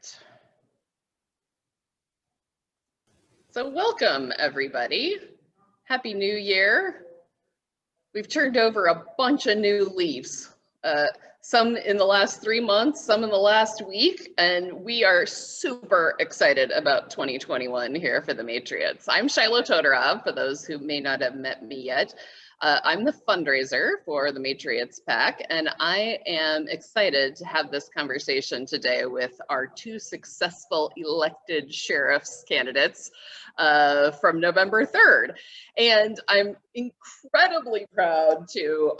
right. So welcome, everybody. Happy New Year. We've turned over a bunch of new leaves, some in the last 3 months, some in the last week, and we are super excited about 2021 here for the Matriots. I'm Shiloh Todorov, for those who may not have met me yet. I'm the fundraiser for the Matriots PAC, and I am excited to have this conversation today with our two successful elected sheriff's candidates from November 3rd. And I'm incredibly proud to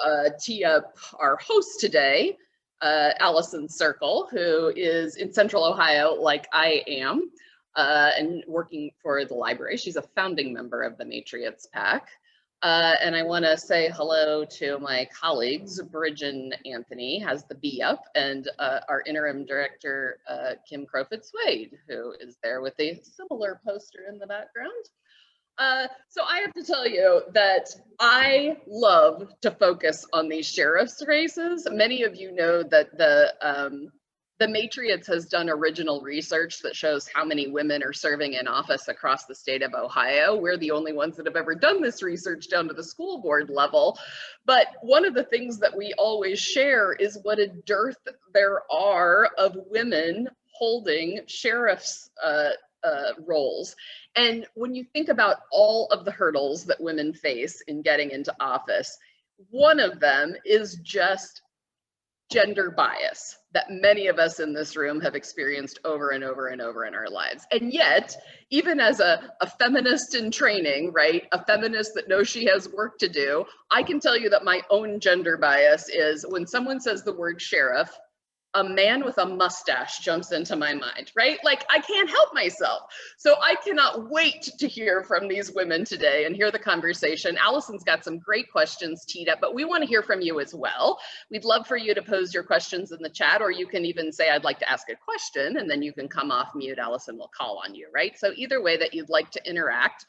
tee up our host today, Allison Circle, who is in Central Ohio like I am, and working for the library. She's a founding member of the Matriots PAC. And I want to say hello to my colleagues. Bridget Anthony has the B up, and our interim director, Kim Crowfoot-Swade, who is there with a similar poster in the background. So I have to tell you that I love to focus on these sheriff's races. Many of you know that the Matriots has done original research that shows how many women are serving in office across the state of Ohio. We're the only ones that have ever done this research down to the school board level. But one of the things that we always share is what a dearth there are of women holding sheriff's roles. And when you think about all of the hurdles that women face in getting into office, one of them is just gender bias that many of us in this room have experienced over and over and over in our lives. And yet, even as a feminist in training, right, a feminist that knows she has work to do, I can tell you that my own gender bias is when someone says the word sheriff, a man with a mustache jumps into my mind, right? Like, I can't help myself. So I cannot wait to hear from these women today and hear the conversation. Allison's got some great questions teed up, but we want to hear from you as well. We'd love for you to pose your questions in the chat, or you can even say, I'd like to ask a question, and then you can come off mute. Allison will call on you, right? So either way that you'd like to interact.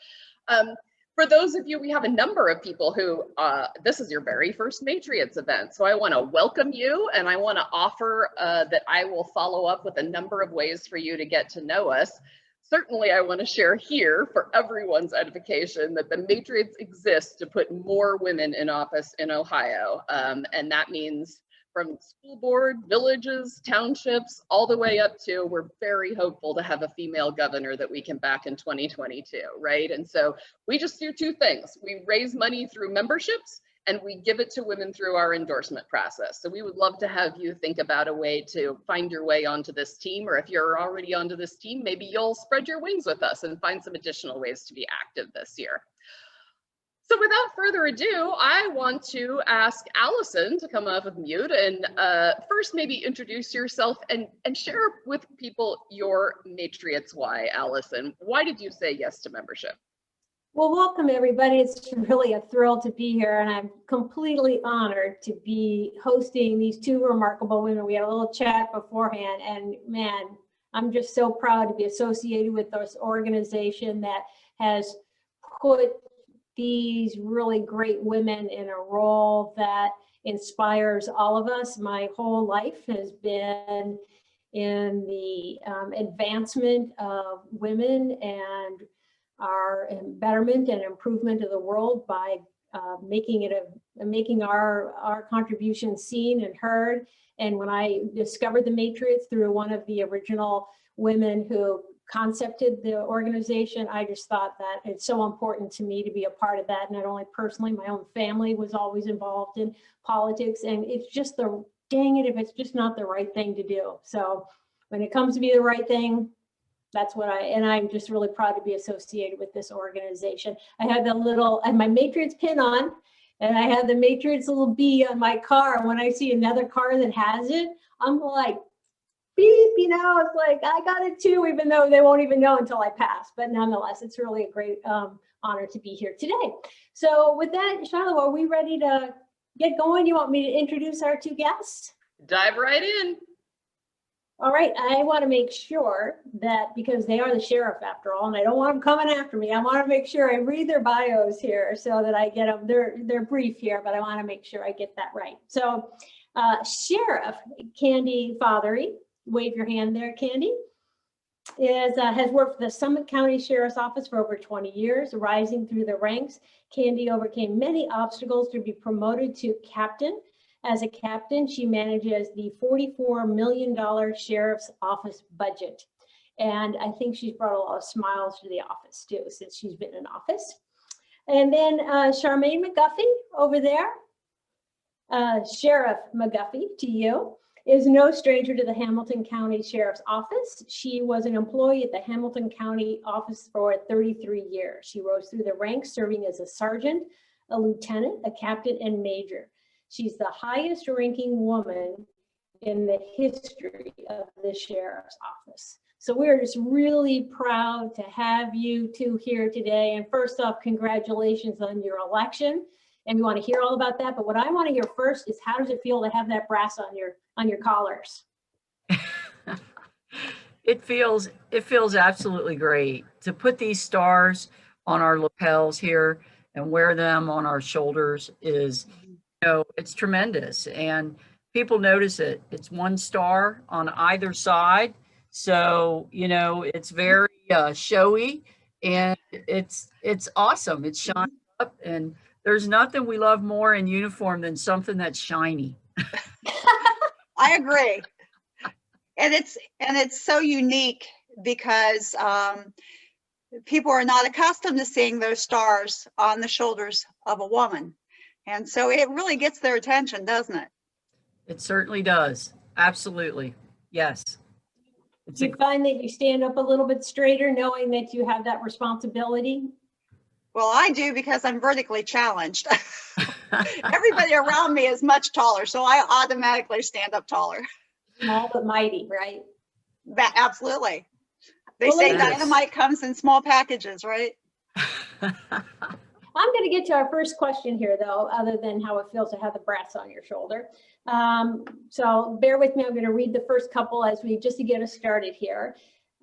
For those of you, we have a number of people who, this is your very first Matriots event. So I want to welcome you, and I want to offer that I will follow up with a number of ways for you to get to know us. Certainly, I want to share here for everyone's edification that the Matriots exist to put more women in office in Ohio. And that means from school board, villages, townships, all the way up to, we're very hopeful to have a female governor that we can back in 2022, right? And so we just do two things. We raise money through memberships, and we give it to women through our endorsement process. So we would love to have you think about a way to find your way onto this team, or if you're already onto this team, maybe you'll spread your wings with us and find some additional ways to be active this year. So without further ado, I want to ask Allison to come off of mute and first maybe introduce yourself and share with people your Matriots why, Allison. Why did you say yes to membership? Well, welcome everybody. It's really a thrill to be here, and I'm completely honored to be hosting these two remarkable women. We had a little chat beforehand, and man, I'm just so proud to be associated with this organization that has put these really great women in a role that inspires all of us. My whole life has been in the advancement of women and our betterment and improvement of the world by making our contribution seen and heard. And when I discovered the Matriots through one of the original women who concepted the organization, I just thought that it's so important to me to be a part of that. Not only personally, my own family was always involved in politics, and it's just dang it if it's just not the right thing to do. So when it comes to be the right thing, that's what I'm just really proud to be associated with this organization. I had my Matriots pin on, and I had the Matriots little B on my car. And when I see another car that has it, I'm like, beep, it's like, I got it too, even though they won't even know until I pass. But nonetheless, it's really a great honor to be here today. So with that, Shiloh, are we ready to get going? You want me to introduce our two guests? Dive right in. All right, I want to make sure that, because they are the sheriff after all, and I don't want them coming after me, I want to make sure I read their bios here so that I get them, they're brief here, but I want to make sure I get that right. So Sheriff Candy Fothery, wave your hand there, Candy. has worked for the Summit County Sheriff's Office for over 20 years, rising through the ranks. Candy overcame many obstacles to be promoted to captain. As a captain, she manages the $44 million Sheriff's Office budget. And I think she's brought a lot of smiles to the office too, since she's been in office. And then Charmaine McGuffey over there, Sheriff McGuffey to you, is no stranger to the Hamilton County Sheriff's Office. She was an employee at the Hamilton County office for 33 years. She rose through the ranks, serving as a sergeant, a lieutenant, a captain, and major. She's the highest ranking woman in the history of the Sheriff's Office. So we're just really proud to have you two here today. And first off, congratulations on your election. And we want to hear all about that. But what I want to hear first is, how does it feel to have that brass on your collars? It feels absolutely great to put these stars on our lapels here and wear them on our shoulders. Is, it's tremendous, and people notice it. It's one star on either side, so it's very showy, and it's awesome. It's shiny up, and there's nothing we love more in uniform than something that's shiny. I agree. And it's so unique because people are not accustomed to seeing those stars on the shoulders of a woman. And so it really gets their attention, doesn't it? It certainly does. Absolutely. Yes. Do you find that you stand up a little bit straighter knowing that you have that responsibility? Well, I do, because I'm vertically challenged. Everybody around me is much taller, so I automatically stand up taller. Small but mighty, right? That, absolutely. They say dynamite comes in small packages, right? I'm going to get to our first question here, though, other than how it feels to have the brass on your shoulder. So bear with me. I'm going to read the first couple just to get us started here.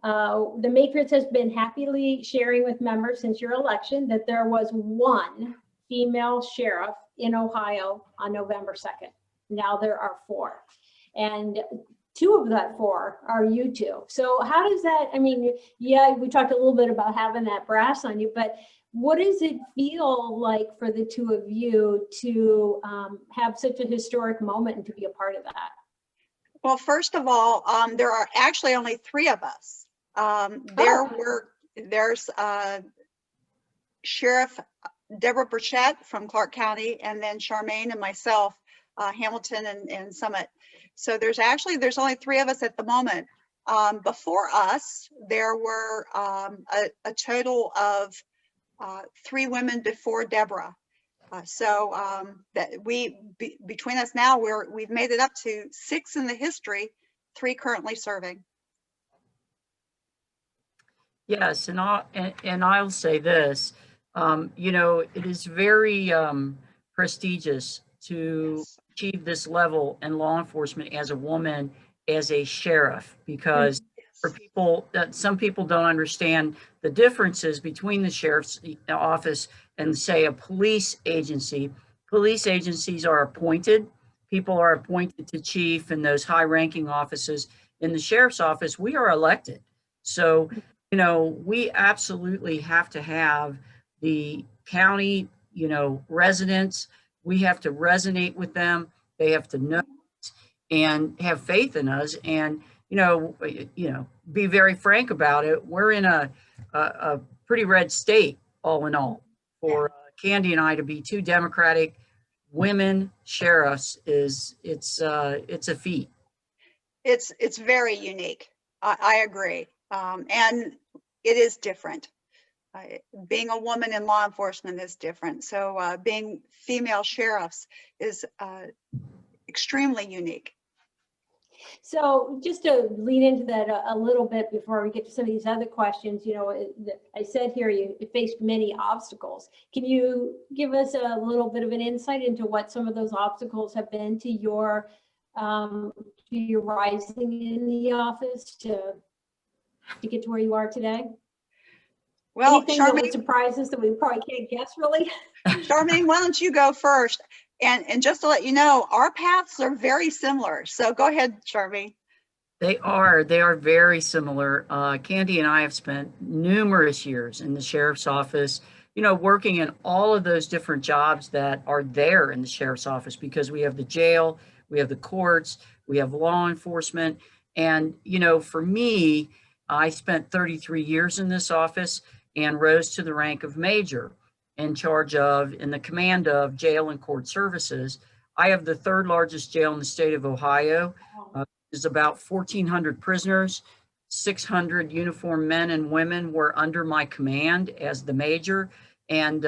The Matriots has been happily sharing with members since your election that there was one female sheriff in Ohio on November 2nd. Now there are 4. And 2 of that 4 are you two. So how does that, yeah, we talked a little bit about having that brass on you, but what does it feel like for the 2 of you to have such a historic moment and to be a part of that? Well, first of all, there are actually only 3 of us. There's Sheriff Deborah Burchett from Clark County, and then Charmaine and myself, Hamilton and Summit. So there's only 3 of us at the moment. Before us, there were a total of 3 women before Deborah. That between us now, we've made it up to 6 in the history, 3 currently serving. Yes, and I'll say this, it is very prestigious to achieve this level in law enforcement as a woman, as a sheriff, because for people, some people don't understand the differences between the sheriff's office and, say, a police agency. Police agencies are appointed. People are appointed to chief and those high-ranking offices. In the sheriff's office, we are elected. So, we absolutely have to have the county, residents. We have to resonate with them. They have to know and have faith in us, and be very frank about it. We're in a pretty red state, all in all. For Candy and I to be 2 Democratic women sheriffs it's a feat. It's very unique. I agree, and it is different. Being a woman in law enforcement is different. So being female sheriffs is extremely unique. So just to lead into that a little bit before we get to some of these other questions, I said here you faced many obstacles. Can you give us a little bit of an insight into what some of those obstacles have been to your rising in the office to get to where you are today? Well, anything Charmaine, that would surprise us that we probably can't guess, really? Charmaine, why don't you go first? And just to let you know, our paths are very similar. So go ahead, Charmaine. They are very similar. Candy and I have spent numerous years in the sheriff's office, you know, working in all of those different jobs that are there in the sheriff's office, because we have the jail, we have the courts, we have law enforcement. And, you know, for me, I spent 33 years in this office and rose to the rank of major, in charge of, in the command of jail and court services. I have the third largest jail in the state of Ohio. Is about 1,400 prisoners. 600 uniformed men and women were under my command as the major. And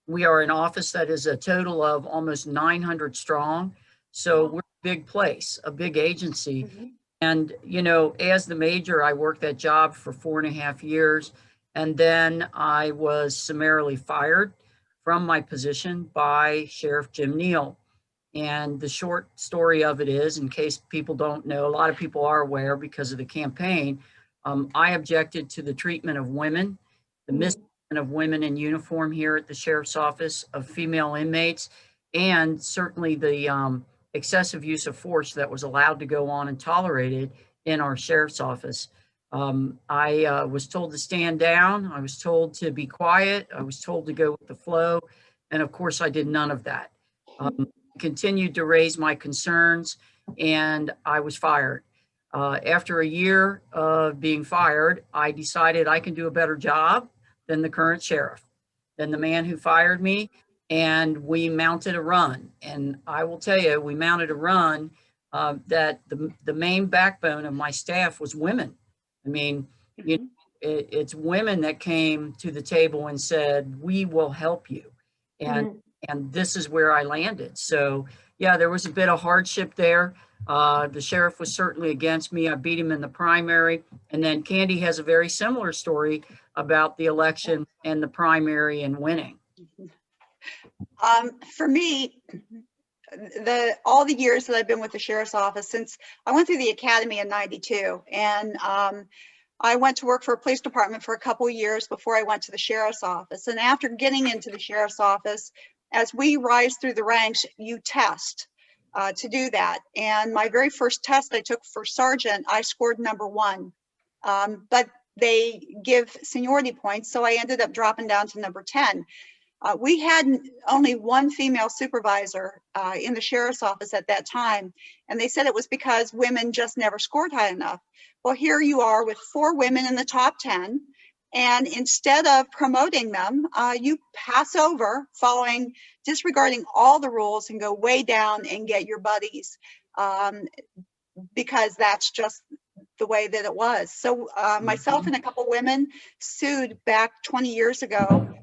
we are an office that is a total of almost 900 strong. So we're a big place, a big agency. And, you know, as the major, I worked that job for 4.5 years. And then I was summarily fired from my position by Sheriff Jim Neal. And the short story of it is, in case people don't know, a lot of people are aware because of the campaign, I objected to the treatment of women, the mistreatment of women in uniform here at the sheriff's office, of female inmates, and certainly the excessive use of force that was allowed to go on and tolerated in our sheriff's office. I was told to stand down. I was told to be quiet. I was told to go with the flow. And of course, I did none of that. Continued to raise my concerns, and I was fired. After a year of being fired, I decided I can do a better job than the current sheriff, than the man who fired me, and we mounted a run. And I will tell you, we mounted a run that the main backbone of my staff was women. I mean, you know, it's women that came to the table and said, "We will help you." And this is where I landed. So yeah, there was a bit of hardship there. The sheriff was certainly against me. I beat him in the primary. And then Candy has a very similar story about the election and the primary and winning. For me, all the years that I've been with the sheriff's office, since I went through the academy in '92, and I went to work for a police department for a couple of years before I went to the sheriff's office. And after getting into the sheriff's office, as we rise through the ranks, you test to do that. And my very first test I took for sergeant, I scored #1. But they give seniority points, so I ended up dropping down to #10. We had only one female supervisor in the sheriff's office at that time, and they said it was because women just never scored high enough. Well, here you are with 4 women in the top 10, and instead of promoting them, you pass over, disregarding all the rules, and go way down and get your buddies, because that's just the way that it was. So myself and a couple women sued back 20 years ago.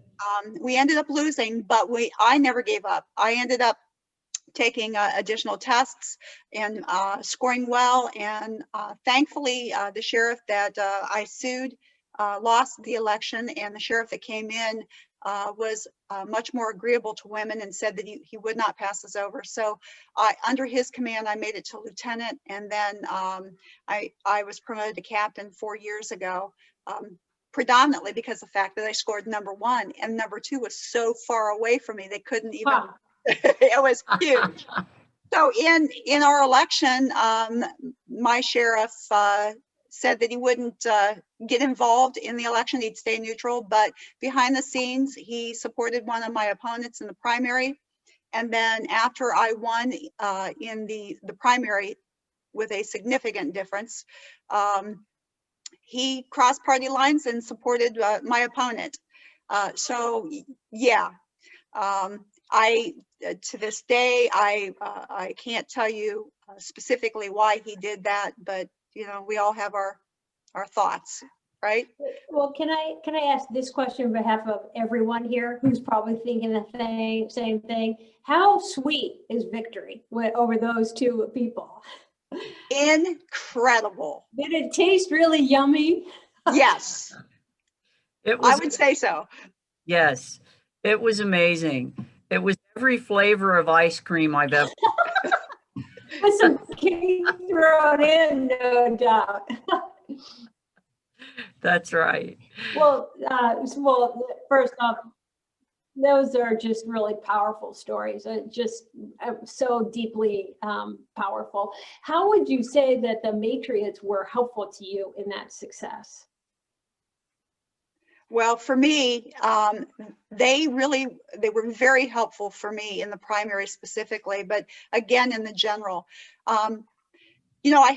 We ended up losing, but I never gave up. I ended up taking additional tests and scoring well. And thankfully, the sheriff that I sued lost the election, and the sheriff that came in was much more agreeable to women and said that he would not pass us over. So under his command, I made it to lieutenant, and then I was promoted to captain 4 years ago. Predominantly because of the fact that I scored #1, and #2 was so far away from me, they couldn't even, it was huge. So in our election, my sheriff said that he wouldn't get involved in the election, he'd stay neutral, but behind the scenes, he supported one of my opponents in the primary. And then after I won in the primary with a significant difference, he crossed party lines and supported my opponent. So yeah, to this day, I can't tell you specifically why he did that, but you know, we all have our thoughts, right? Well, can I ask this question on behalf of everyone here who's probably thinking the same thing? How sweet is victory over those 2 people? Incredible. Did it taste really yummy? Yes. I would say so. Yes, it was amazing. It was every flavor of ice cream I've ever. With some cake thrown in, no doubt. That's right. Well, first off, Those are just really powerful stories, just so deeply powerful. How would you say that the Matriots were helpful to you in that success? Well, for me, they were very helpful for me in the primary specifically, but again, in the general. You know, I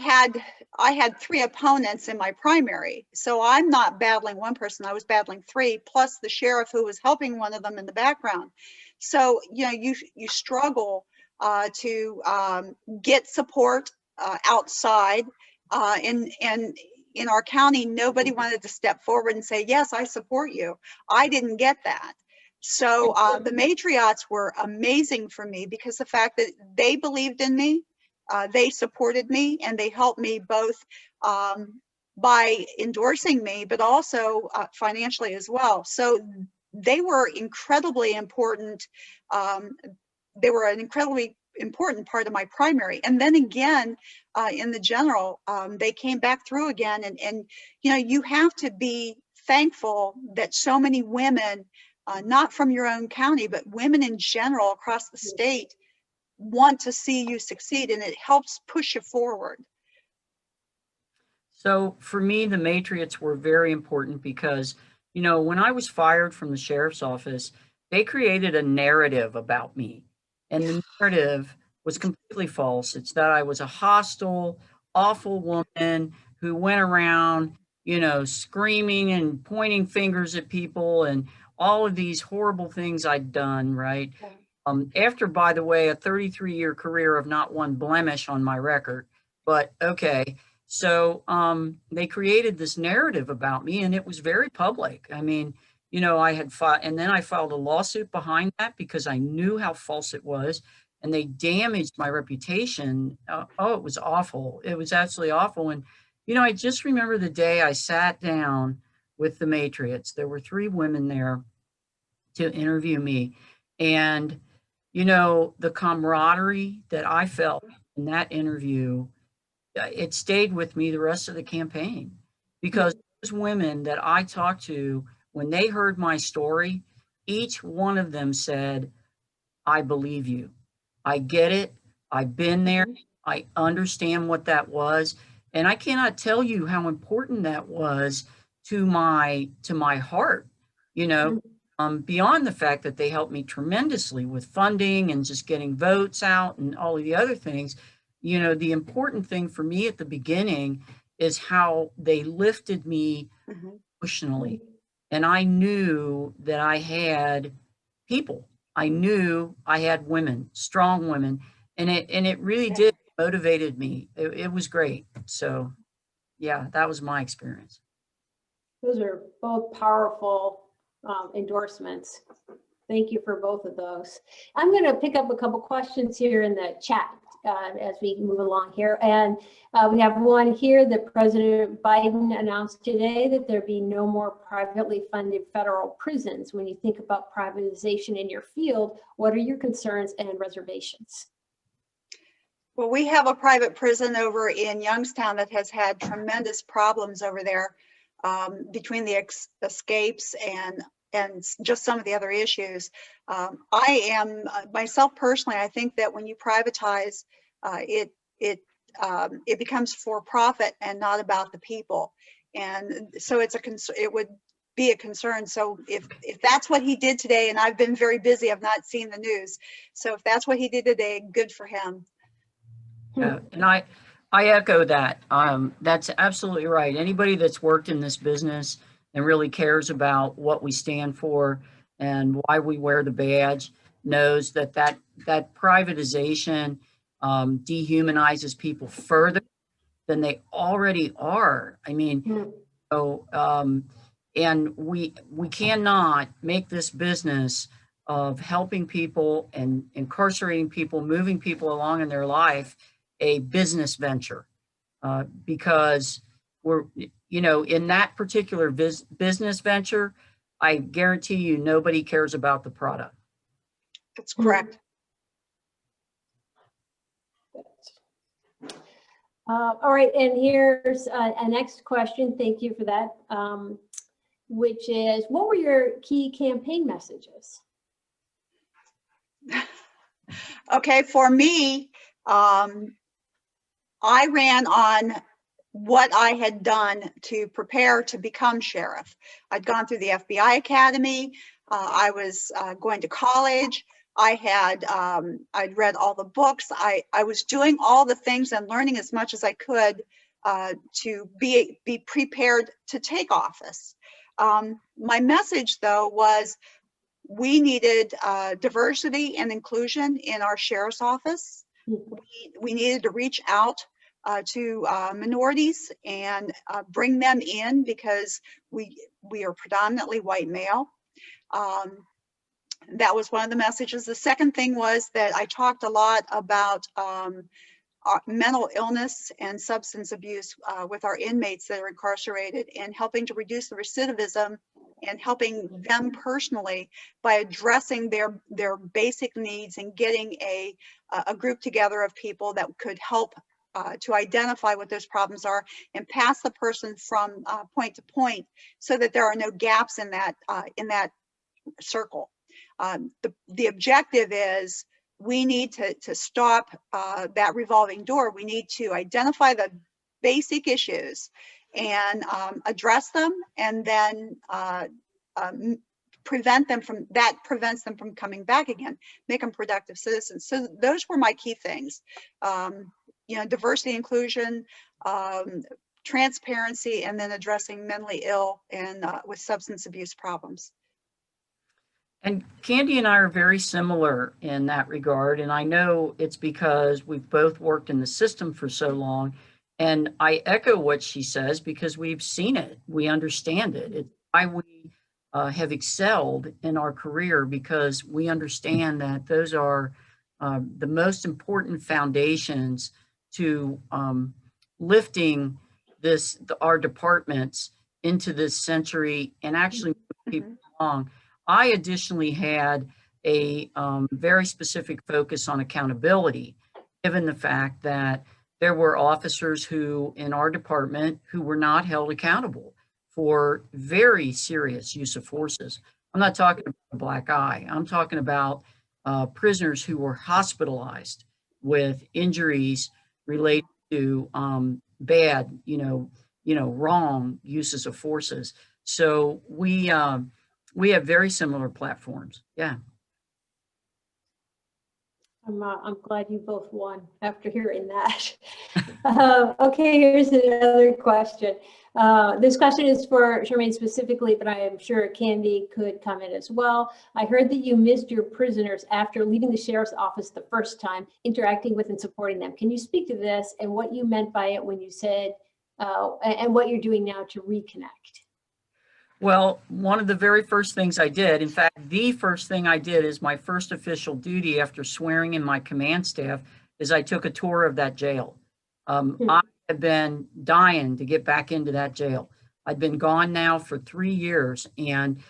had 3 opponents in my primary, so I'm not battling one person, I was battling 3, plus the sheriff who was helping one of them in the background. So, you know, you struggle to get support outside, and in our county, nobody wanted to step forward and say, yes, I support you. I didn't get that. So the Matriots were amazing for me because the fact that they believed in me, they supported me, and they helped me both by endorsing me, but also financially as well. So they were incredibly important. They were an incredibly important part of my primary. And then again, in the general, they came back through again. And you know, you have to be thankful that so many women, not from your own county, but women in general across the state, want to see you succeed, and it helps push you forward. So for me, the Matriots were very important because, you know, when I was fired from the sheriff's office, they created a narrative about me. And the narrative was completely false. It's that I was a hostile, awful woman who went around, you know, screaming and pointing fingers at people and all of these horrible things I'd done, right? After, by the way, a 33-year career of not one blemish on my record. But okay. So they created this narrative about me, and it was very public. I mean, you know, I had filed, and then I filed a lawsuit behind that because I knew how false it was, and they damaged my reputation. Oh, it was awful. It was absolutely awful. And, you know, I just remember the day I sat down with the Matriots. There were 3 women there to interview me. And, you know, the camaraderie that I felt in that interview, it stayed with me the rest of the campaign, because those women that I talked to, when they heard my story, each one of them said, I believe you. I get it. I've been there. I understand what that was. And I cannot tell you how important that was to my heart, you know, beyond the fact that they helped me tremendously with funding and just getting votes out and all of the other things. You know, the important thing for me at the beginning is how they lifted me emotionally. And I knew that I had people. I knew I had women, strong women, and it really did motivated me. It was great. So yeah, that was my experience. Those are both powerful endorsements. Thank you for both of those. I'm going to pick up a couple questions here in the chat as we move along here. And we have one here that President Biden announced today that there be no more privately funded federal prisons. When you think about privatization in your field, what are your concerns and reservations? Well, we have a private prison over in Youngstown that has had tremendous problems over there, between the escapes and just some of the other issues. I am myself personally, I think that when you privatize, it becomes for profit and not about the people. And so it would be a concern. So if that's what he did today, and I've been very busy, I've not seen the news. So if that's what he did today, good for him. Yeah, and I echo that. That's absolutely right. Anybody that's worked in this business and really cares about what we stand for and why we wear the badge knows that privatization dehumanizes people further than they already are. I mean, so and we cannot make this business of helping people and incarcerating people, moving people along in their life, a business venture, because we're, you know, in that particular business venture, I guarantee you nobody cares about the product. That's correct. All right, and here's a next question. Thank you for that, which is, what were your key campaign messages? Okay, for me, I ran on what I had done to prepare to become sheriff. I'd gone through the FBI Academy. I was going to college. I'd read all the books. I was doing all the things and learning as much as I could to be prepared to take office. My message, though, was we needed diversity and inclusion in our sheriff's office. We needed to reach out to minorities and bring them in because we are predominantly white male. That was one of the messages. The second thing was that I talked a lot about mental illness and substance abuse with our inmates that are incarcerated, and helping to reduce the recidivism and helping them personally by addressing their basic needs and getting a group together of people that could help to identify what those problems are and pass the person from point to point so that there are no gaps in that circle. The objective is we need to stop that revolving door. We need to identify the basic issues and address them, and then prevents them from coming back again, make them productive citizens. So those were my key things. Diversity, inclusion, transparency, and then addressing mentally ill and with substance abuse problems. And Candy and I are very similar in that regard. And I know it's because we've both worked in the system for so long. And I echo what she says because we've seen it. We understand it. It's why we have excelled in our career, because we understand that those are the most important foundations to lifting our departments into this century and actually move people along. I additionally had a very specific focus on accountability, given the fact that there were officers who in our department who were not held accountable for very serious use of forces. I'm not talking about a black eye. I'm talking about prisoners who were hospitalized with injuries related to bad, wrong uses of forces. So we have very similar platforms. Yeah. I'm glad you both won after hearing that. Okay, here's another question. This question is for Charmaine specifically, but I am sure Candy could comment as well. I heard that you missed your prisoners after leaving the sheriff's office the first time, interacting with and supporting them. Can you speak to this and what you meant by it when you said, and what you're doing now to reconnect? Well, one of the very first things I did, in fact, the first thing I did is my first official duty after swearing in my command staff is I took a tour of that jail. I have been dying to get back into that jail. I've been gone now for 3 years. And,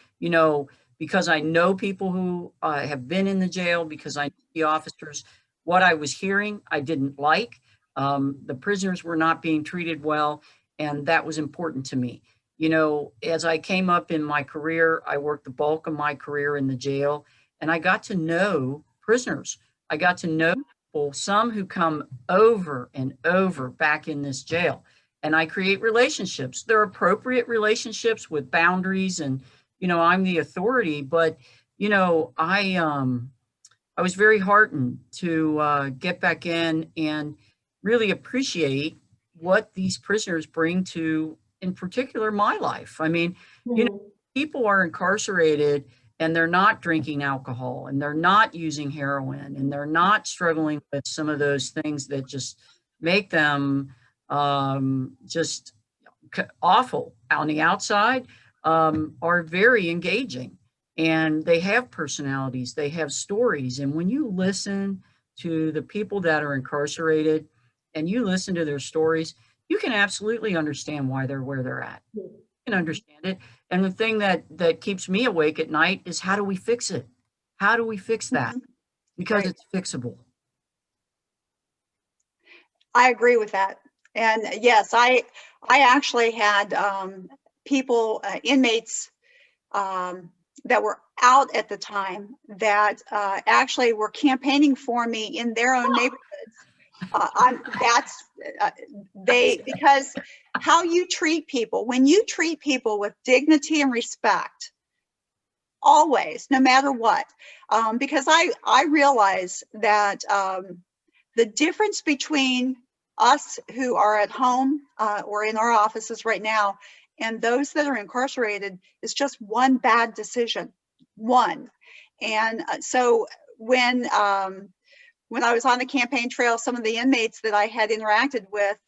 because I know people who have been in the jail, because I know the officers, what I was hearing, I didn't like. The prisoners were not being treated well, and that was important to me. As I came up in my career, I worked the bulk of my career in the jail, and I got to know prisoners. I got to know people, some who come over and over back in this jail, and I create relationships. They're appropriate relationships with boundaries, and, I'm the authority, but, I was very heartened to get back in and really appreciate what these prisoners bring to, in particular, my life. I mean, people are incarcerated and they're not drinking alcohol and they're not using heroin and they're not struggling with some of those things that just make them just awful on the outside, are very engaging, and they have personalities, they have stories. And when you listen to the people that are incarcerated and you listen to their stories, you can absolutely understand why they're where they're at. You can understand it. And the thing that keeps me awake at night is, how do we fix it? How do we fix that? Because it's fixable. I agree with that. And yes, I actually had people, inmates, that were out at the time that actually were campaigning for me in their own neighborhoods. Because how you treat people, when you treat people with dignity and respect, always, no matter what, because I realize that the difference between us who are at home or in our offices right now and those that are incarcerated is just one bad decision, one. And so when I was on the campaign trail, some of the inmates that I had interacted with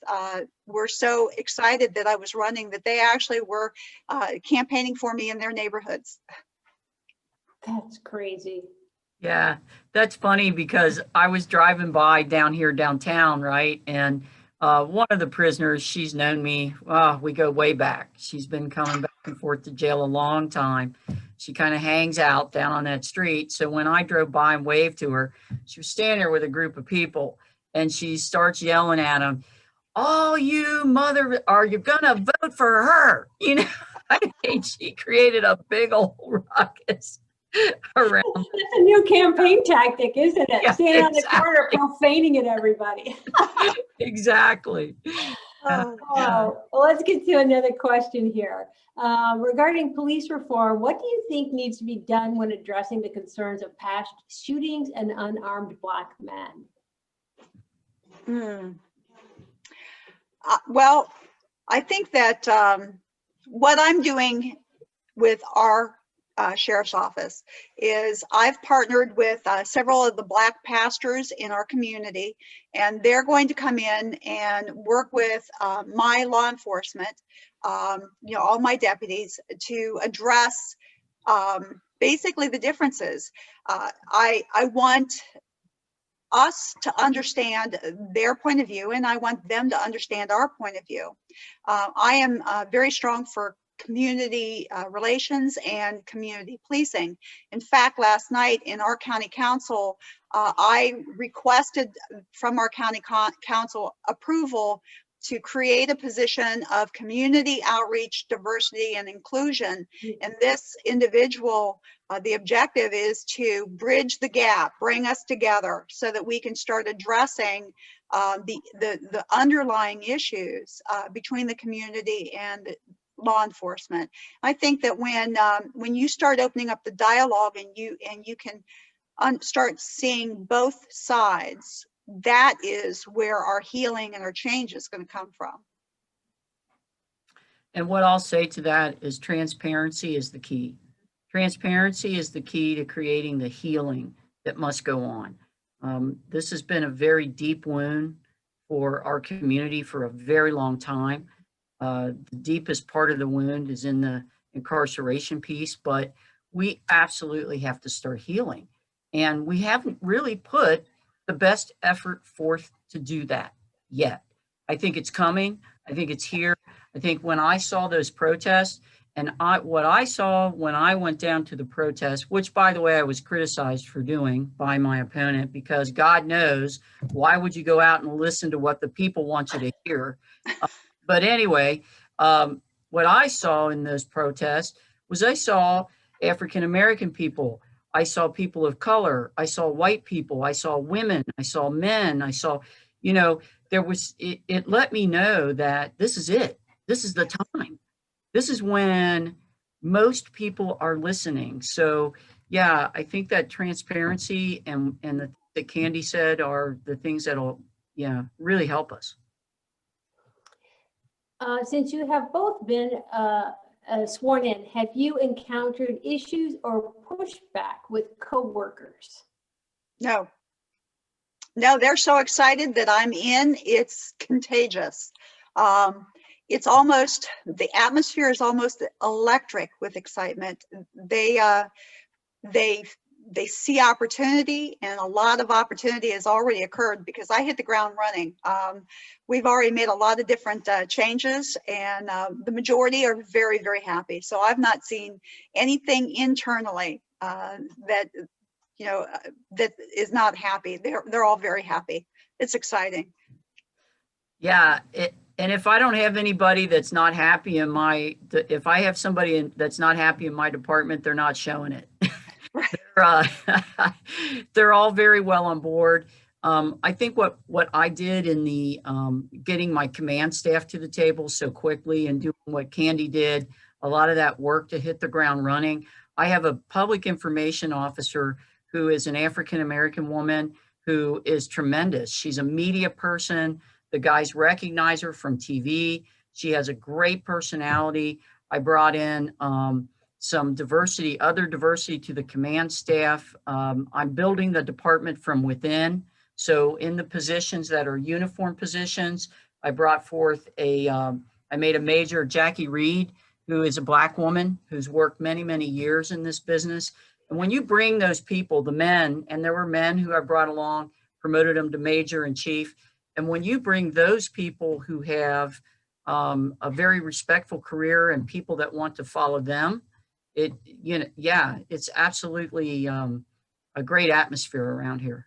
were so excited that I was running that they actually were campaigning for me in their neighborhoods. That's crazy. Yeah, that's funny because I was driving by down here downtown, right? And one of the prisoners, she's known me, we go way back. She's been coming back and forth to jail a long time. She kind of hangs out down on that street. So when I drove by and waved to her, she was standing there with a group of people and she starts yelling at them, "Oh, you mother, are you gonna vote for her?" You know, I mean, she created a big old ruckus around. That's a new campaign tactic, isn't it? Yeah, Standing on the exactly. corner profaning at everybody. Exactly. Oh, Oh, well, let's get to another question here. Regarding police reform, what do you think needs to be done when addressing the concerns of past shootings and unarmed Black men? Well, I think that what I'm doing with our sheriff's office is I've partnered with several of the Black pastors in our community, and they're going to come in and work with my law enforcement, all my deputies, to address basically the differences. I want us to understand their point of view, and I want them to understand our point of view. I am very strong for community relations and community policing. In fact, last night in our county council, I requested from our county council approval to create a position of community outreach, diversity, and inclusion. And this individual, the objective is to bridge the gap, bring us together so that we can start addressing the underlying issues between the community and law enforcement. I think that when you start opening up the dialogue and you can start seeing both sides, that is where our healing and our change is going to come from. And what I'll say to that is transparency is the key. Transparency is the key to creating the healing that must go on. This has been a very deep wound for our community for a very long time. The deepest part of the wound is in the incarceration piece, but we absolutely have to start healing. And we haven't really put the best effort forth to do that yet. I think it's coming. I think it's here. I think when I saw those protests, and what I saw when I went down to the protest, which by the way, I was criticized for doing by my opponent, because God knows, why would you go out and listen to what the people want you to hear? But anyway, what I saw in those protests was I saw African-American people. I saw people of color. I saw white people. I saw women. I saw men. I saw, it let me know that this is it. This is the time. This is when most people are listening. So yeah, I think that transparency and the Candy said are the things that'll, really help us. Since you have both been sworn in, have you encountered issues or pushback with coworkers? No, they're so excited that I'm in. It's contagious. It's almost, the atmosphere is almost electric with excitement. They see opportunity, and a lot of opportunity has already occurred because I hit the ground running. We've already made a lot of different changes, and the majority are very, very happy. So I've not seen anything internally that is not happy. They're all very happy. It's exciting. Yeah, And if I don't have anybody that's not happy in my, if I have somebody that's not happy in my department, they're not showing it. They're all very well on board. I think what I did in the getting my command staff to the table so quickly and doing what Candy did, a lot of that work to hit the ground running. I have a public information officer who is an African-American woman who is tremendous. She's a media person. The guys recognize her from TV. She has a great personality. I brought in some diversity, other diversity to the command staff. I'm building the department from within. So in the positions that are uniform positions, I brought forth I made a major, Jackie Reed, who is a Black woman who's worked many, many years in this business. And when you bring those people, the men, and there were men who I brought along, promoted them to major and chief. And when you bring those people who have a very respectful career and people that want to follow them, it's absolutely a great atmosphere around here.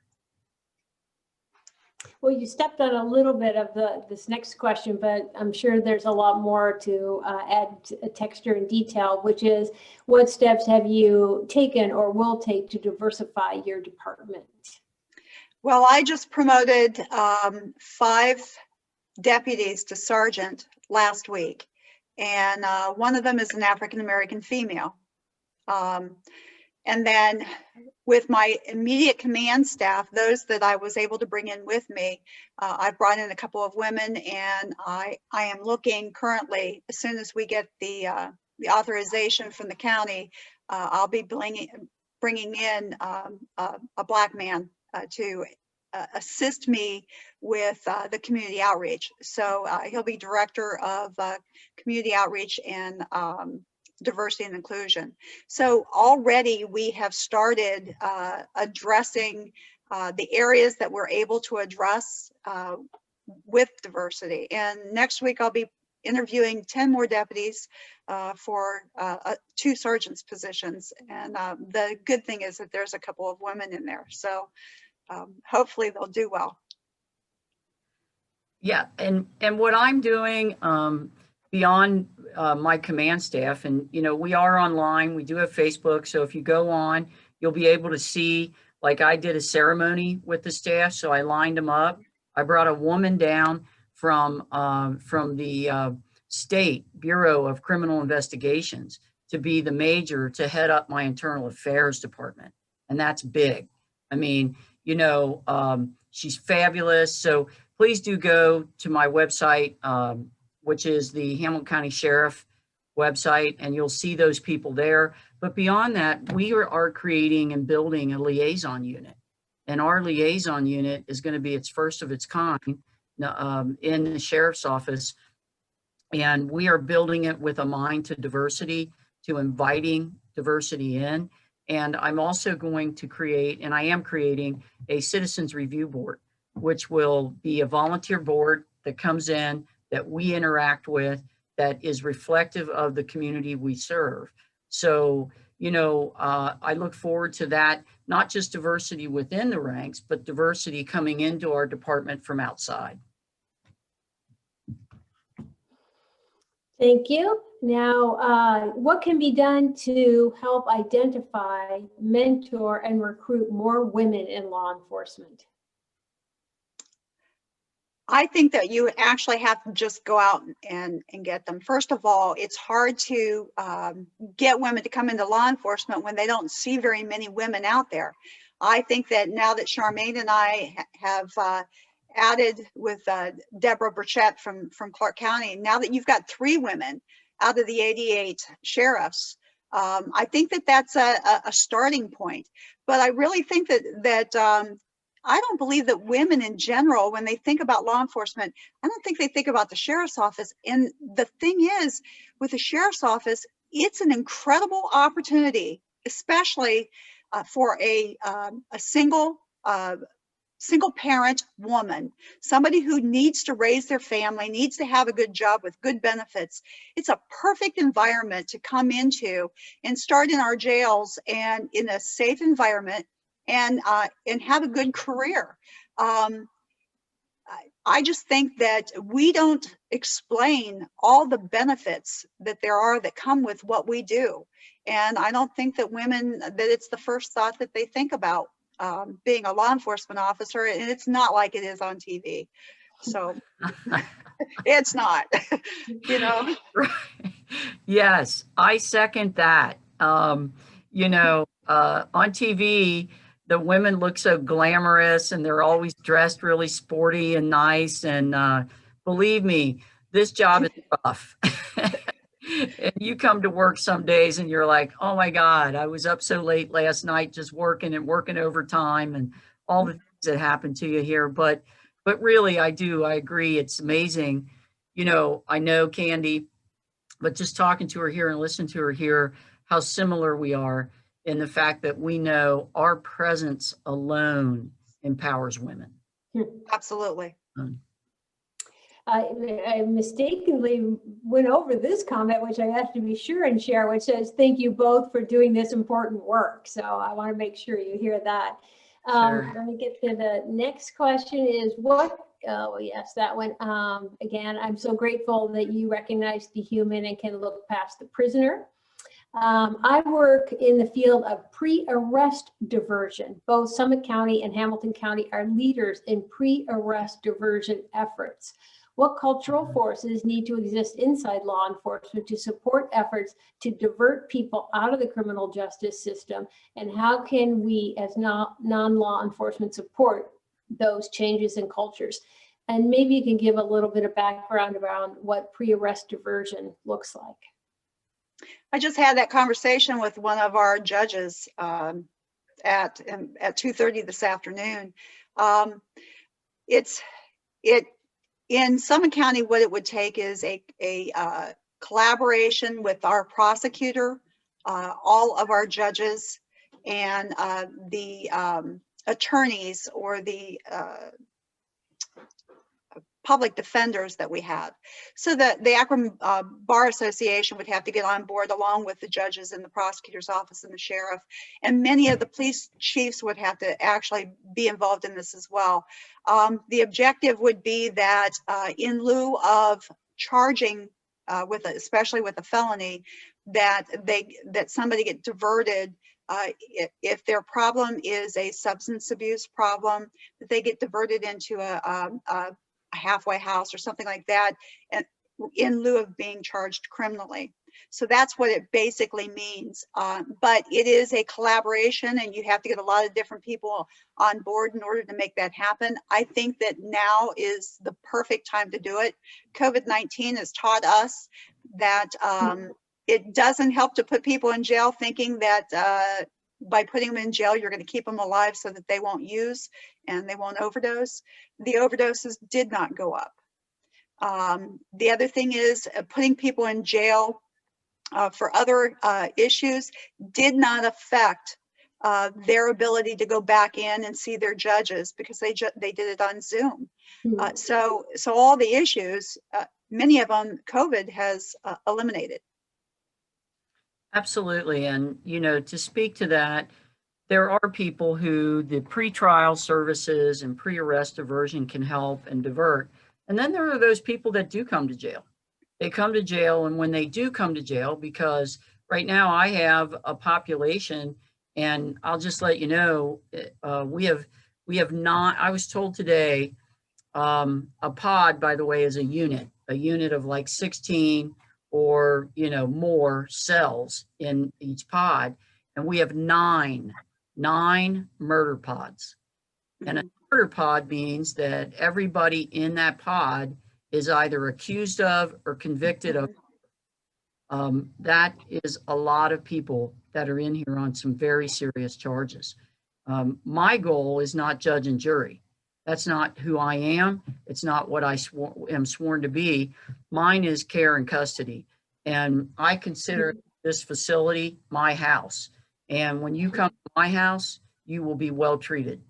Well, you stepped on a little bit of this next question, but I'm sure there's a lot more to add texture and detail, which is what steps have you taken or will take to diversify your department? Well, I just promoted 5 deputies to sergeant last week, and one of them is an African-American female. And then with my immediate command staff, those that I was able to bring in with me, I've brought in a couple of women, and I am looking currently, as soon as we get the authorization from the county, I'll be bringing in a Black man to assist me with the community outreach. So he'll be director of community outreach and diversity and inclusion. So already we have started addressing the areas that we're able to address with diversity. And next week I'll be interviewing 10 more deputies for 2 sergeants positions. And the good thing is that there's a couple of women in there. So hopefully they'll do well. Yeah, and what I'm doing beyond my command staff, and we are online, we do have Facebook, so if you go on, you'll be able to see, like I did a ceremony with the staff, so I lined them up. I brought a woman down from the State Bureau of Criminal Investigations to be the major to head up my internal affairs department, and that's big. I mean, she's fabulous. So please do go to my website, which is the Hamilton County Sheriff website, and you'll see those people there. But beyond that, we are creating and building a liaison unit. And our liaison unit is going to be its first of its kind in the sheriff's office. And we are building it with a mind to diversity, to inviting diversity in. And I'm also going to create, and I am creating, a citizens review board, which will be a volunteer board that comes in, that we interact with, that is reflective of the community we serve. So, I look forward to that, not just diversity within the ranks, but diversity coming into our department from outside. Thank you. Now, what can be done to help identify, mentor, and recruit more women in law enforcement? I think that you actually have to just go out and get them. First of all, it's hard to get women to come into law enforcement when they don't see very many women out there. I think that now that Charmaine and I have added with Deborah Burchett from Clark County, now that you've got 3 women out of the 88 sheriffs, I think that that's a starting point. But I really think that I don't believe that women in general, when they think about law enforcement, I don't think they think about the sheriff's office. And the thing is, with the sheriff's office, it's an incredible opportunity, especially for a single parent woman, somebody who needs to raise their family, needs to have a good job with good benefits. It's a perfect environment to come into and start in our jails and in a safe environment and have a good career. I just think that we don't explain all the benefits that there are that come with what we do. And I don't think that women, that it's the first thought that they think about being a law enforcement officer, and it's not like it is on TV. So it's not, you know. Right. Yes, I second that. You know, on TV, the women look so glamorous and they're always dressed really sporty and nice. And believe me, this job is rough. And you come to work some days and you're like, oh my God, I was up so late last night just working and working overtime and all the things that happen to you here. But really, I agree. It's amazing. You know, I know Candy, but just talking to her here and listening to her here, how similar we are in the fact that we know our presence alone empowers women. Absolutely. I mistakenly went over this comment, which I have to be sure and share, which says, thank you both for doing this important work. So I want to make sure you hear that. Sure. Let me get to the next question is oh yes, that one. Again, I'm so grateful that you recognize the human and can look past the prisoner. I work in the field of pre-arrest diversion. Both Summit County and Hamilton County are leaders in pre-arrest diversion efforts. What cultural forces need to exist inside law enforcement to support efforts to divert people out of the criminal justice system? And how can we as non-law enforcement support those changes in cultures? And maybe you can give a little bit of background around what pre-arrest diversion looks like. I just had that conversation with one of our judges at 2:30 this afternoon. In Summit County, what it would take is a collaboration with our prosecutor, all of our judges, and the attorneys or the public defenders that we have. So that the Akron Bar Association would have to get on board along with the judges in the prosecutor's office and the sheriff. And many of the police chiefs would have to actually be involved in this as well. The objective would be that in lieu of charging especially with a felony, that somebody get diverted. If their problem is a substance abuse problem, that they get diverted into a halfway house or something like that, and in lieu of being charged criminally. So that's what it basically means. But it is a collaboration, and you have to get a lot of different people on board in order to make that happen. I think that now is the perfect time to do it. COVID-19 has taught us that it doesn't help to put people in jail thinking that by putting them in jail, you're going to keep them alive so that they won't use and they won't overdose. The overdoses did not go up. The other thing is putting people in jail for other issues did not affect their ability to go back in and see their judges because they did it on Zoom. So all the issues, many of them, COVID has eliminated. Absolutely. And, you know, to speak to that, there are people who the pretrial services and pre-arrest diversion can help and divert. And then there are those people that do come to jail. They come to jail, and when they do come to jail, because right now I have a population, and I'll just let you know, we have not, I was told today, a pod, by the way, is a unit of like 16 or, you know, more cells in each pod. And we have nine murder pods. And a murder pod means that everybody in that pod is either accused of or convicted of. That is a lot of people that are in here on some very serious charges. My goal is not judge and jury. That's not who I am. It's not what I am sworn to be. Mine is care and custody. And I consider this facility my house. And when you come to my house, you will be well treated.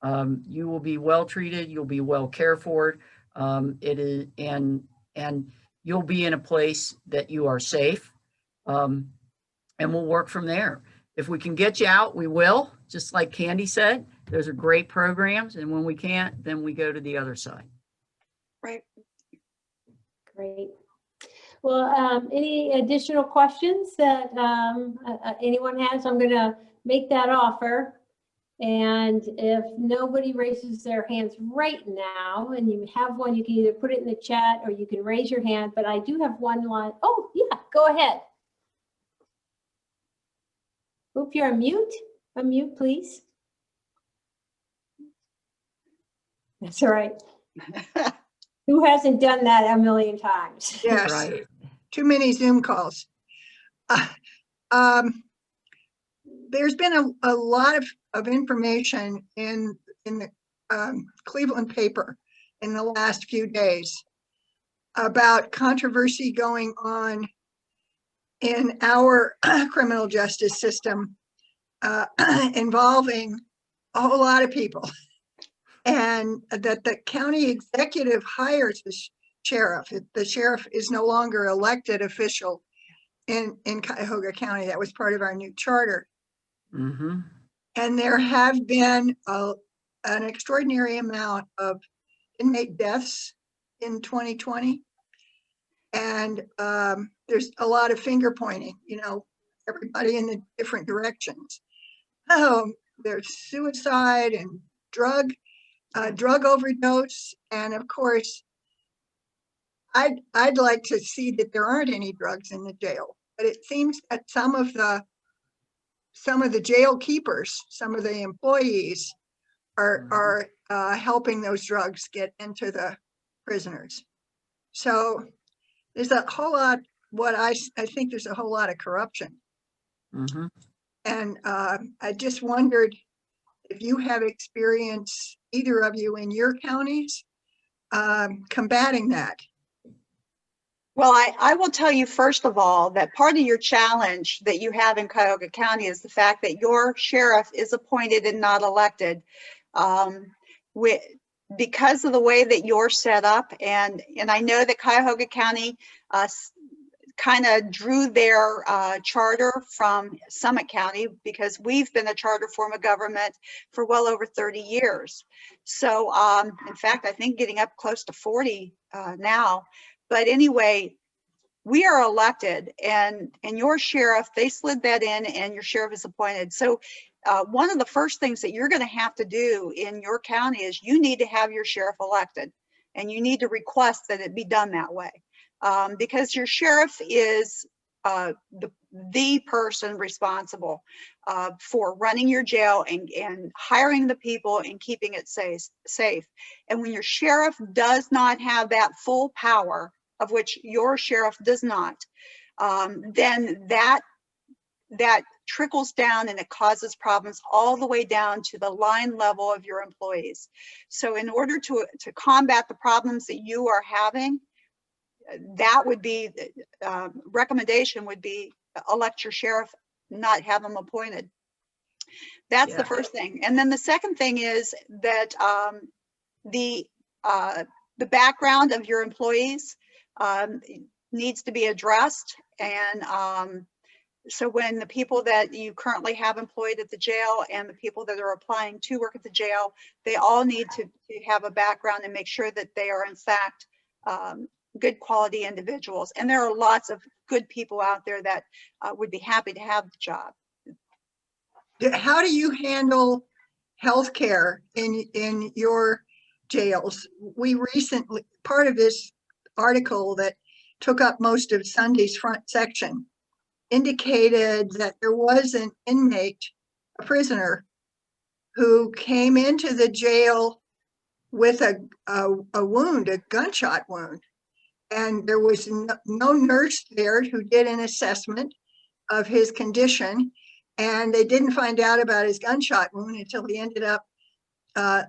You will be well treated. You'll be well cared for. It is, and you'll be in a place that you are safe. And we'll work from there. If we can get you out, we will. Just like Candy said, those are great programs. And when we can't, then we go to the other side. Right. Great. Well, any additional questions that anyone has? I'm going to make that offer. And if nobody raises their hands right now, and you have one, you can either put it in the chat or you can raise your hand. But I do have one line. Oh, yeah, go ahead. Oop, you're on mute. Unmute, please. That's all right. Who hasn't done that a million times? Yes, Right. too many Zoom calls. There's been a lot of information in the Cleveland paper in the last few days about controversy going on in our criminal justice system involving a whole lot of people, and that the county executive hires the sheriff. The sheriff is no longer elected official in Cuyahoga County. That was part of our new charter. Mm-hmm. And there have been an extraordinary amount of inmate deaths in 2020. And there's a lot of finger pointing, everybody in the different directions. There's suicide and drug overdose. And of course, I'd like to see that there aren't any drugs in the jail, but it seems that some of the jail keepers, some of the employees are helping those drugs get into the prisoners. So there's a whole lot, I think there's a whole lot of corruption. Mm-hmm. And I just wondered if you have experience, either of you in your counties, combating that. Well, I will tell you, first of all, that part of your challenge that you have in Cuyahoga County is the fact that your sheriff is appointed and not elected. Because of the way that you're set up, and I know that Cuyahoga County kind of drew their charter from Summit County, because we've been a charter form of government for well over 30 years. So in fact, I think getting up close to 40 now. But anyway, we are elected, and your sheriff, they slid that in, and your sheriff is appointed. So one of the first things that you're going to have to do in your county is you need to have your sheriff elected, and you need to request that it be done that way, because your sheriff is the person responsible for running your jail and hiring the people and keeping it safe. And when your sheriff does not have that full power, of which your sheriff does not, then that trickles down, and it causes problems all the way down to the line level of your employees. So in order to combat the problems that you are having, that would be, recommendation would be elect your sheriff, not have them appointed. That's the first thing. And then the second thing is that the background of your employees needs to be addressed. And so when the people that you currently have employed at the jail and the people that are applying to work at the jail, they all need to have a background and make sure that they are in fact good quality individuals. And there are lots of good people out there that would be happy to have the job. How do you handle healthcare in your jails? We recently, part of this article that took up most of Sunday's front section, indicated that there was an inmate, a prisoner, who came into the jail with a wound, a gunshot wound. And there was no nurse there who did an assessment of his condition. And they didn't find out about his gunshot wound until he ended up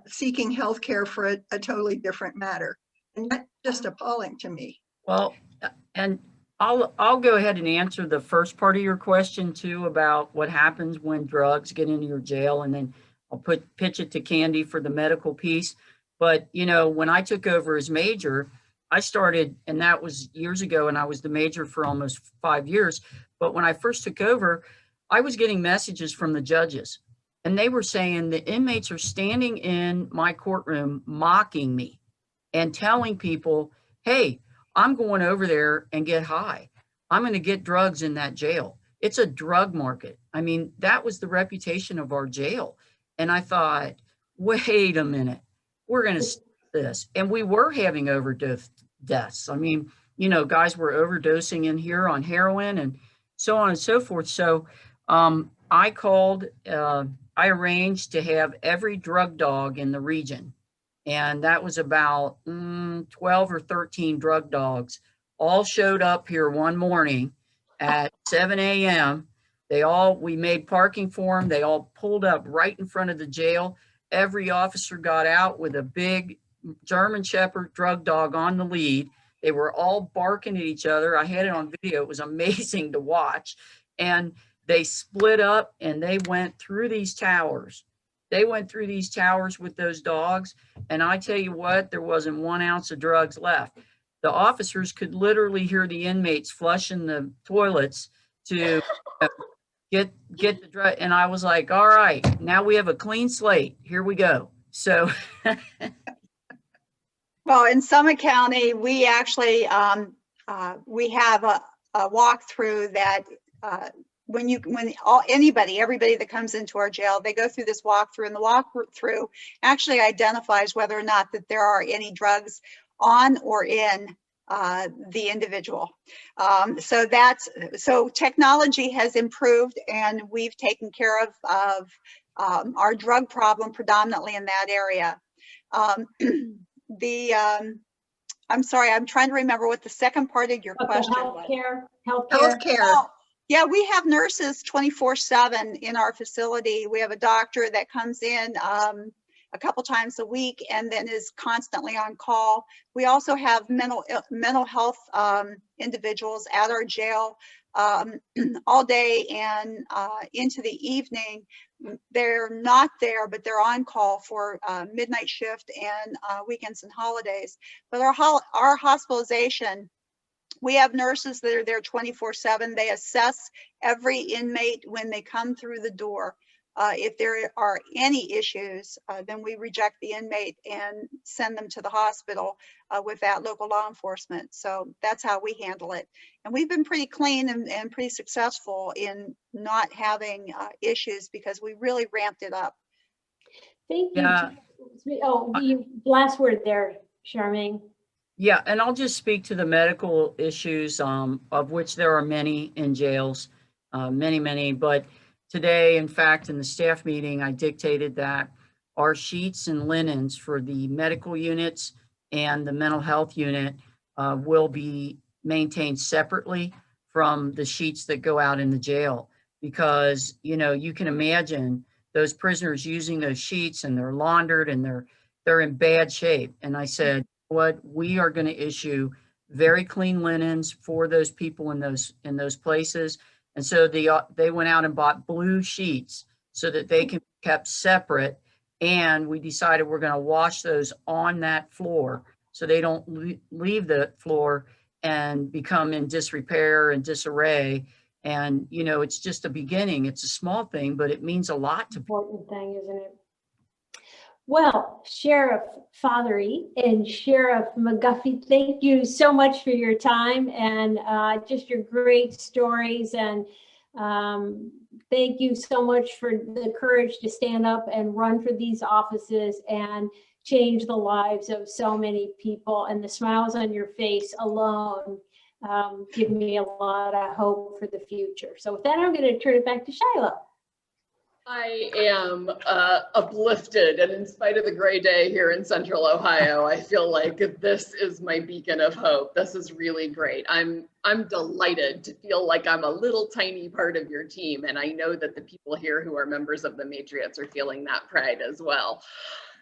seeking health care for a totally different matter. And that's just appalling to me. Well, and I'll go ahead and answer the first part of your question too, about what happens when drugs get into your jail, and then I'll pitch it to Candy for the medical piece. But when I took over as major, I started, and that was years ago, and I was the major for almost 5 years. But when I first took over, I was getting messages from the judges, and they were saying the inmates are standing in my courtroom mocking me and telling people, hey, I'm going over there and get high. I'm going to get drugs in that jail. It's a drug market. I mean, that was the reputation of our jail. And I thought, wait a minute, we're going to stop this. And we were having overdose deaths. I mean, you know, guys were overdosing in here on heroin and so on and so forth. So I called, I arranged to have every drug dog in the region. And that was about 12 or 13 drug dogs all showed up here one morning at 7 a.m. We made parking for them. They all pulled up right in front of the jail. Every officer got out with a big German Shepherd drug dog on the lead. They were all barking at each other. I had it on video. It was amazing to watch. And they split up and they went through these towers. They went through these towers with those dogs. And I tell you what, there wasn't 1 ounce of drugs left. The officers could literally hear the inmates flushing the toilets to get the drug. And I was like, all right, now we have a clean slate. Here we go. So. Well, in Summit County, we actually, we have a walkthrough that everybody that comes into our jail, they go through this walkthrough, and the walkthrough actually identifies whether or not that there are any drugs on or in the individual. So technology has improved, and we've taken care of our drug problem predominantly in that area. I'm sorry, I'm trying to remember what the second part of your question was. Healthcare. Oh, yeah, we have nurses 24/7 in our facility. We have a doctor that comes in a couple times a week and then is constantly on call. We also have mental health individuals at our jail all day and into the evening. They're not there, but they're on call for midnight shift and weekends and holidays. But our hospitalization, we have nurses that are there 24/7. They assess every inmate when they come through the door. If there are any issues, then we reject the inmate and send them to the hospital with that local law enforcement. So that's how we handle it. And we've been pretty clean and pretty successful in not having issues because we really ramped it up. Thank you. Yeah. Oh, the last word there, Charmaine. Yeah, and I'll just speak to the medical issues, of which there are many in jails, many, but today, in fact, in the staff meeting, I dictated that our sheets and linens for the medical units and the mental health unit will be maintained separately from the sheets that go out in the jail. Because, you know, you can imagine those prisoners using those sheets and they're laundered and they're in bad shape. And I said, what we are going to issue very clean linens for those people in those places. And so they went out and bought blue sheets so that they can be kept separate. And we decided we're going to wash those on that floor so they don't leave the floor and become in disrepair and disarray. And, you know, it's just a beginning. It's a small thing, but it means a lot to people. Important thing, isn't it? Well, Sheriff Fothery and Sheriff McGuffey, thank you so much for your time and just your great stories. And thank you so much for the courage to stand up and run for these offices and change the lives of so many people. And the smiles on your face alone give me a lot of hope for the future. So with that, I'm going to turn it back to Shiloh. I am uplifted, and in spite of the gray day here in Central Ohio, I feel like this is my beacon of hope. This is really great. I'm delighted to feel like I'm a little tiny part of your team, and I know that the people here who are members of the Matriots are feeling that pride as well.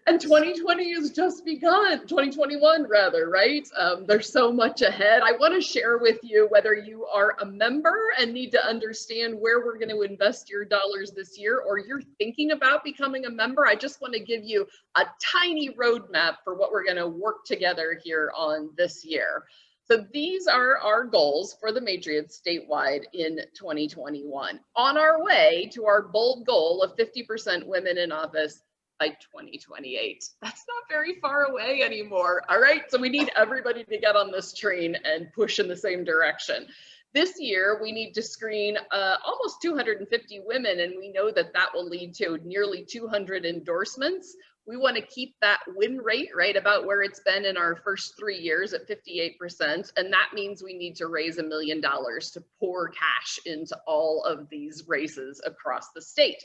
And 2020 has just begun, 2021 rather, right? There's so much ahead. I want to share with you whether you are a member and need to understand where we're going to invest your dollars this year, or you're thinking about becoming a member. I just want to give you a tiny roadmap for what we're going to work together here on this year. So these are our goals for the Matriots statewide in 2021. On our way to our bold goal of 50% women in office by 2028. That's not very far away anymore. All right, so we need everybody to get on this train and push in the same direction. This year, we need to screen almost 250 women, and we know that that will lead to nearly 200 endorsements. We want to keep that win rate right about where it's been in our first 3 years at 58%. And that means we need to raise $1 million to pour cash into all of these races across the state.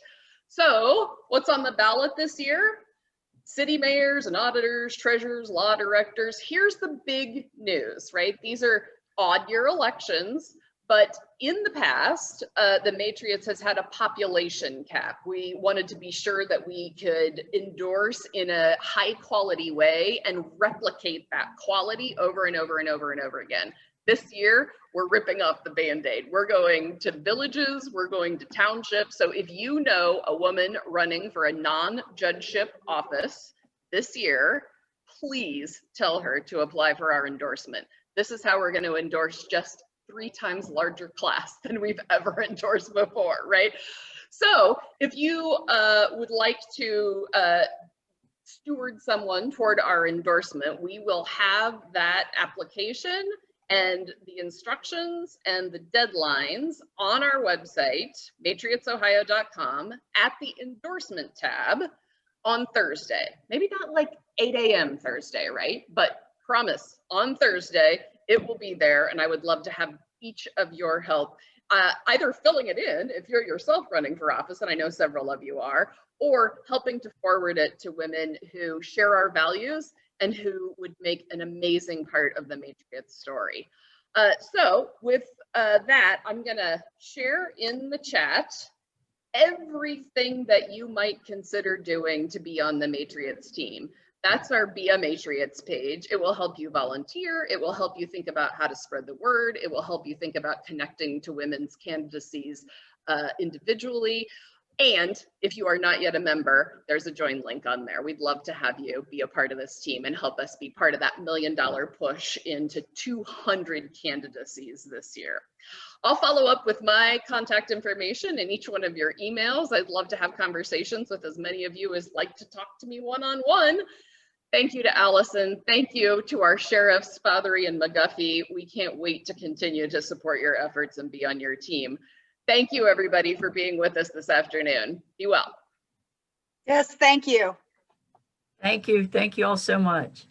So what's on the ballot this year? City mayors and auditors, treasurers, law directors. Here's the big news, right? These are odd year elections. But in the past, the Matriots has had a population cap. We wanted to be sure that we could endorse in a high quality way and replicate that quality over and over and over and over again. This year, we're ripping off the Band-Aid. We're going to villages, we're going to townships. So if you know a woman running for a non-judgeship office this year, please tell her to apply for our endorsement. This is how we're going to endorse just 3 times larger class than we've ever endorsed before, right? So if you would like to steward someone toward our endorsement, we will have that application and the instructions and the deadlines on our website, matriotsohio.com, at the endorsement tab on Thursday. Maybe not like 8 a.m. Thursday, right? But promise, on Thursday, it will be there, and I would love to have each of your help, either filling it in if you're yourself running for office, and I know several of you are, or helping to forward it to women who share our values and who would make an amazing part of the Matriots story. So with that, I'm gonna share in the chat everything that you might consider doing to be on the Matriots team. That's our Be a Matriots page. It will help you volunteer. It will help you think about how to spread the word. It will help you think about connecting to women's candidacies individually. And if you are not yet a member, there's a join link on there. We'd love to have you be a part of this team and help us be part of that $1 million push into 200 candidacies this year. I'll follow up with my contact information in each one of your emails. I'd love to have conversations with as many of you as like to talk to me one-on-one. Thank you to Allison. Thank you to our sheriffs, Fothery and McGuffey. We can't wait to continue to support your efforts and be on your team. Thank you, everybody, for being with us this afternoon. Be well. Yes, thank you. Thank you. Thank you all so much.